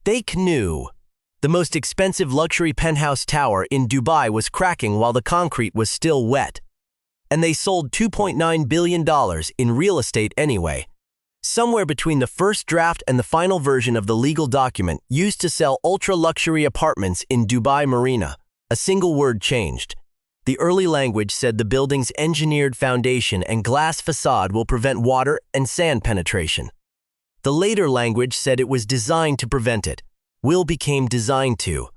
They knew. The most expensive luxury penthouse tower in Dubai was cracking while the concrete was still wet. And they sold $2.9 billion in real estate anyway. Somewhere between the first draft and the final version of the legal document used to sell ultra-luxury apartments in Dubai Marina, a single word changed. The early language said the building's engineered foundation and glass facade will prevent water and sand penetration. The later language said it was designed to prevent it. Will became designed to.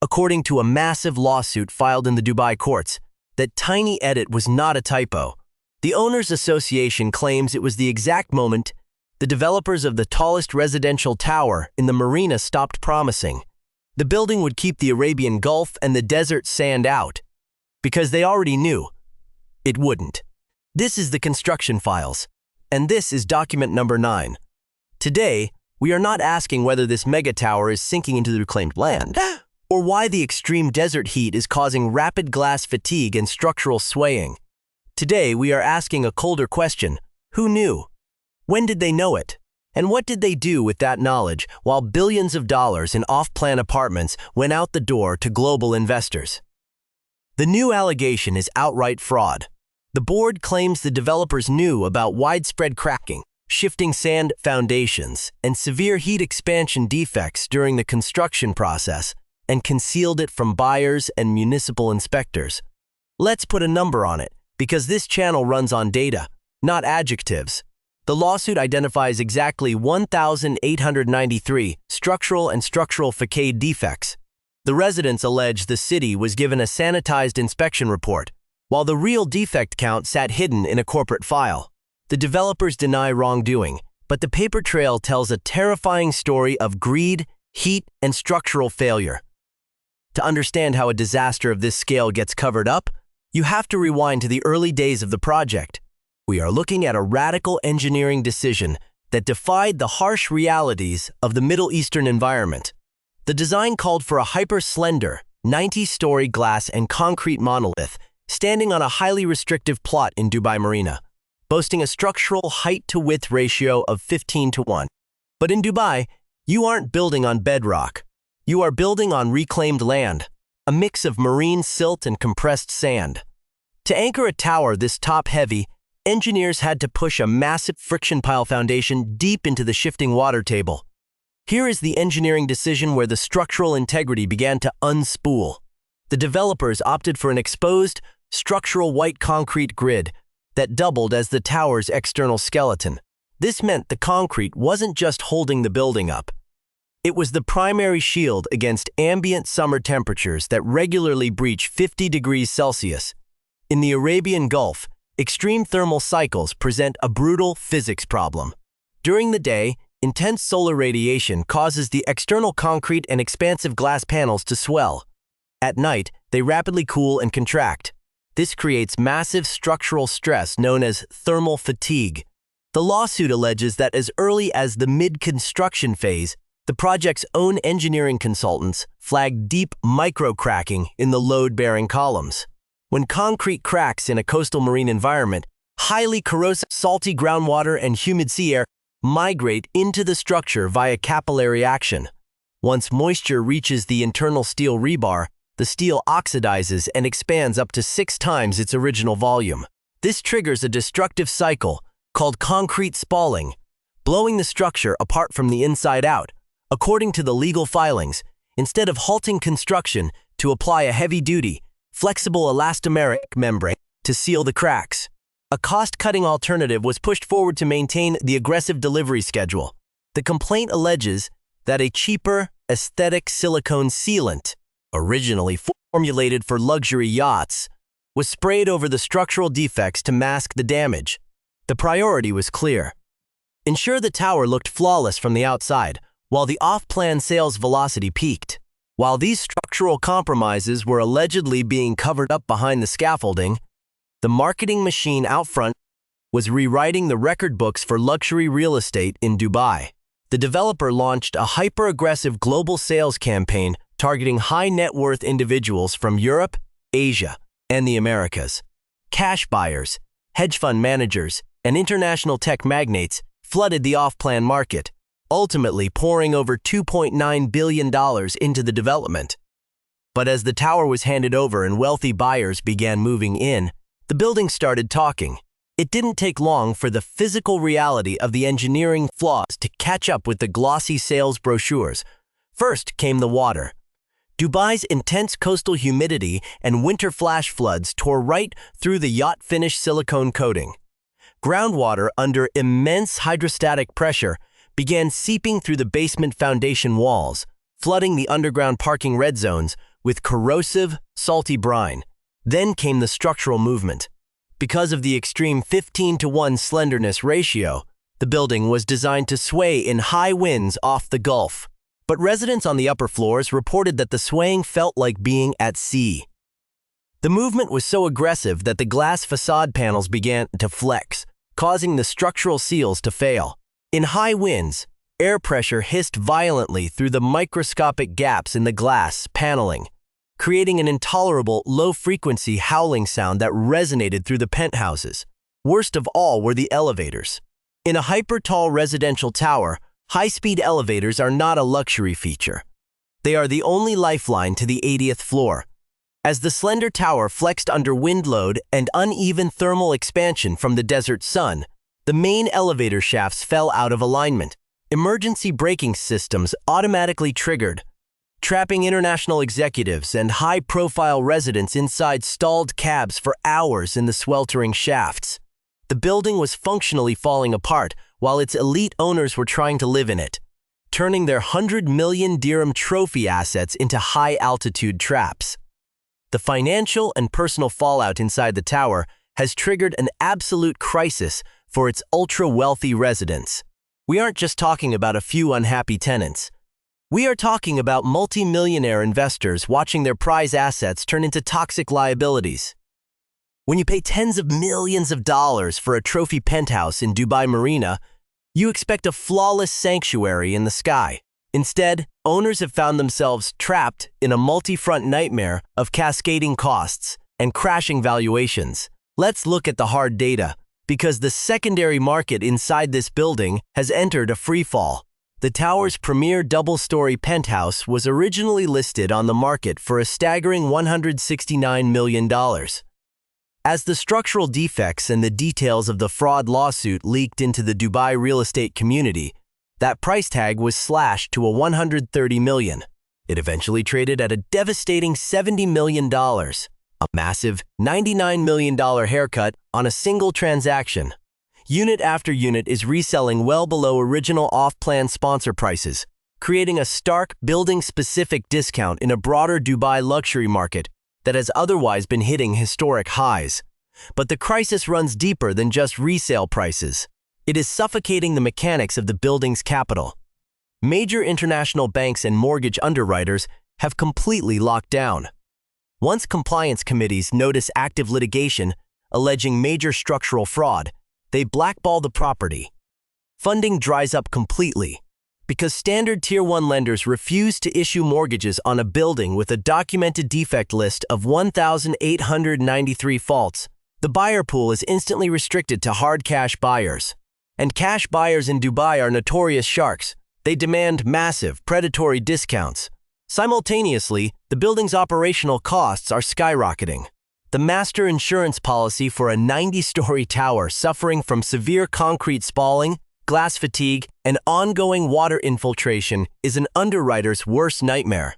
According to a massive lawsuit filed in the Dubai courts, that tiny edit was not a typo. The Owners Association claims it was the exact moment the developers of the tallest residential tower in the marina stopped promising. The building would keep the Arabian Gulf and the desert sand out, because they already knew it wouldn't. This is the construction files, and this is document number 9. Today, we are not asking whether this mega tower is sinking into the reclaimed land, or why the extreme desert heat is causing rapid glass fatigue and structural swaying. Today, we are asking a colder question: who knew? When did they know it? And what did they do with that knowledge while billions of dollars in off-plan apartments went out the door to global investors? The new allegation is outright fraud. The board claims the developers knew about widespread cracking, shifting sand foundations, and severe heat expansion defects during the construction process and concealed it from buyers and municipal inspectors. Let's put a number on it, because this channel runs on data, not adjectives. The lawsuit identifies exactly 1,893 structural and structural facade defects. The residents allege the city was given a sanitized inspection report, while the real defect count sat hidden in a corporate file. The developers deny wrongdoing, but the paper trail tells a terrifying story of greed, heat, and structural failure. To understand how a disaster of this scale gets covered up, you have to rewind to the early days of the project. We are looking at a radical engineering decision that defied the harsh realities of the Middle Eastern environment. The design called for a hyper-slender, 90-story glass and concrete monolith standing on a highly restrictive plot in Dubai Marina, boasting a structural height-to-width ratio of 15:1. But in Dubai, you aren't building on bedrock. You are building on reclaimed land, a mix of marine silt and compressed sand. To anchor a tower this top-heavy, engineers had to push a massive friction pile foundation deep into the shifting water table. Here is the engineering decision where the structural integrity began to unspool. The developers opted for an exposed, structural white concrete grid that doubled as the tower's external skeleton. This meant the concrete wasn't just holding the building up. It was the primary shield against ambient summer temperatures that regularly breach 50 degrees Celsius. In the Arabian Gulf, extreme thermal cycles present a brutal physics problem. During the day, intense solar radiation causes the external concrete and expansive glass panels to swell. At night, they rapidly cool and contract. This creates massive structural stress known as thermal fatigue. The lawsuit alleges that as early as the mid-construction phase, the project's own engineering consultants flagged deep micro-cracking in the load-bearing columns. When concrete cracks in a coastal marine environment, highly corrosive salty groundwater and humid sea air migrate into the structure via capillary action. Once moisture reaches the internal steel rebar, the steel oxidizes and expands up to 6 times its original volume. This triggers a destructive cycle called concrete spalling, blowing the structure apart from the inside out. According to the legal filings, instead of halting construction to apply a heavy-duty, flexible elastomeric membrane to seal the cracks, a cost-cutting alternative was pushed forward to maintain the aggressive delivery schedule. The complaint alleges that a cheaper, aesthetic silicone sealant, originally formulated for luxury yachts, was sprayed over the structural defects to mask the damage. The priority was clear: ensure the tower looked flawless from the outside, while the off-plan sales velocity peaked. While these structural compromises were allegedly being covered up behind the scaffolding, the marketing machine out front was rewriting the record books for luxury real estate in Dubai. The developer launched a hyper-aggressive global sales campaign targeting high-net-worth individuals from Europe, Asia, and the Americas. Cash buyers, hedge fund managers, and international tech magnates flooded the off-plan market, ultimately pouring over $2.9 billion into the development. But as the tower was handed over and wealthy buyers began moving in, the building started talking. It didn't take long for the physical reality of the engineering flaws to catch up with the glossy sales brochures. First came the water. Dubai's intense coastal humidity and winter flash floods tore right through the yacht finish silicone coating. Groundwater under immense hydrostatic pressure began seeping through the basement foundation walls, flooding the underground parking red zones with corrosive, salty brine. Then came the structural movement. Because of the extreme 15-to-1 slenderness ratio, the building was designed to sway in high winds off the Gulf. But residents on the upper floors reported that the swaying felt like being at sea. The movement was so aggressive that the glass facade panels began to flex, causing the structural seals to fail. In high winds, air pressure hissed violently through the microscopic gaps in the glass paneling, creating an intolerable low-frequency howling sound that resonated through the penthouses. Worst of all were the elevators. In a hyper-tall residential tower, high-speed elevators are not a luxury feature. They are the only lifeline to the 80th floor. As the slender tower flexed under wind load and uneven thermal expansion from the desert sun, the main elevator shafts fell out of alignment. Emergency braking systems automatically triggered, trapping international executives and high-profile residents inside stalled cabs for hours in the sweltering shafts. The building was functionally falling apart while its elite owners were trying to live in it, turning their 100 million dirham trophy assets into high-altitude traps. The financial and personal fallout inside the tower has triggered an absolute crisis for its ultra-wealthy residents. We aren't just talking about a few unhappy tenants. We are talking about multi-millionaire investors watching their prize assets turn into toxic liabilities. When you pay tens of millions of dollars for a trophy penthouse in Dubai Marina, you expect a flawless sanctuary in the sky. Instead, owners have found themselves trapped in a multi-front nightmare of cascading costs and crashing valuations. Let's look at the hard data, because the secondary market inside this building has entered a freefall. The tower's premier double-story penthouse was originally listed on the market for a staggering $169 million. As the structural defects and the details of the fraud lawsuit leaked into the Dubai real estate community, that price tag was slashed to $130 million. It eventually traded at a devastating $70 million, a massive $99 million haircut on a single transaction. Unit after unit is reselling well below original off-plan sponsor prices, creating a stark building-specific discount in a broader Dubai luxury market that has otherwise been hitting historic highs. But the crisis runs deeper than just resale prices. It is suffocating the mechanics of the building's capital. Major international banks and mortgage underwriters have completely locked down. Once compliance committees notice active litigation alleging major structural fraud, they blackball the property. Funding dries up completely because standard Tier 1 lenders refuse to issue mortgages on a building with a documented defect list of 1,893 faults. The buyer pool is instantly restricted to hard cash buyers. And cash buyers in Dubai are notorious sharks. They demand massive, predatory discounts. Simultaneously, the building's operational costs are skyrocketing. The master insurance policy for a 90-story tower suffering from severe concrete spalling, glass fatigue, and ongoing water infiltration is an underwriter's worst nightmare.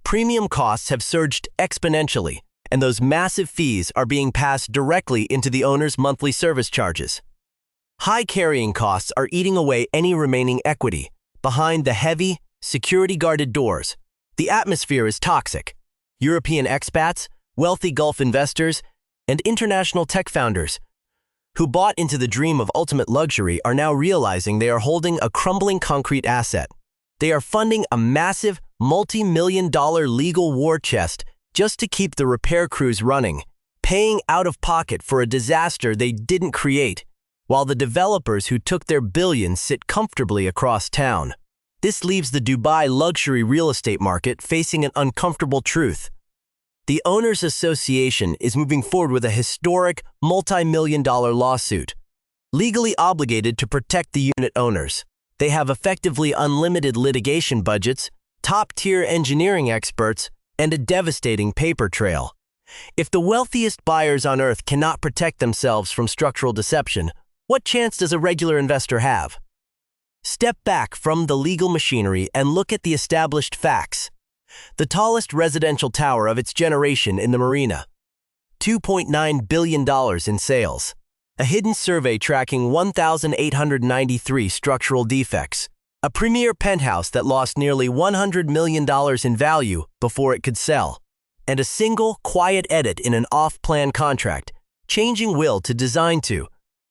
Premium costs have surged exponentially, and those massive fees are being passed directly into the owner's monthly service charges. High carrying costs are eating away any remaining equity. Behind the heavy, security-guarded doors, the atmosphere is toxic. European expats, wealthy Gulf investors, and international tech founders who bought into the dream of ultimate luxury are now realizing they are holding a crumbling concrete asset. They are funding a massive, multi-million-dollar legal war chest just to keep the repair crews running, paying out of pocket for a disaster they didn't create, while the developers who took their billions sit comfortably across town. This leaves the Dubai luxury real estate market facing an uncomfortable truth. The Owners Association is moving forward with a historic, multi-million-dollar lawsuit, legally obligated to protect the unit owners. They have effectively unlimited litigation budgets, top-tier engineering experts, and a devastating paper trail. If the wealthiest buyers on Earth cannot protect themselves from structural deception, what chance does a regular investor have? Step back from the legal machinery and look at the established facts. The tallest residential tower of its generation in the marina. $2.9 billion in sales. A hidden survey tracking 1,893 structural defects. A premier penthouse that lost nearly $100 million in value before it could sell. And a single, quiet edit in an off-plan contract, changing will to design to,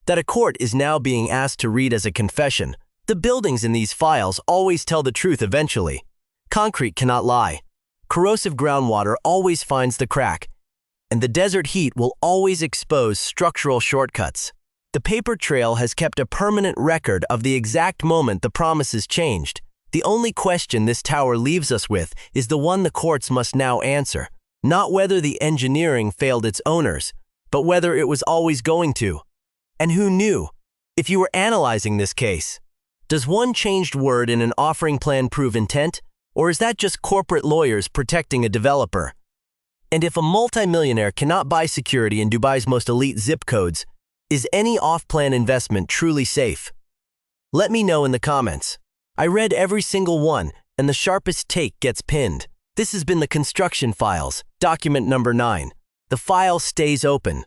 that a court is now being asked to read as a confession. The buildings in these files always tell the truth eventually. Concrete cannot lie. Corrosive groundwater always finds the crack. And the desert heat will always expose structural shortcuts. The paper trail has kept a permanent record of the exact moment the promises changed. The only question this tower leaves us with is the one the courts must now answer. Not whether the engineering failed its owners, but whether it was always going to. And who knew? If you were analyzing this case, does one changed word in an offering plan prove intent? Or is that just corporate lawyers protecting a developer? And if a multimillionaire cannot buy security in Dubai's most elite zip codes, is any off-plan investment truly safe? Let me know in the comments. I read every single one, and the sharpest take gets pinned. This has been the Construction Files, document number 9. The file stays open.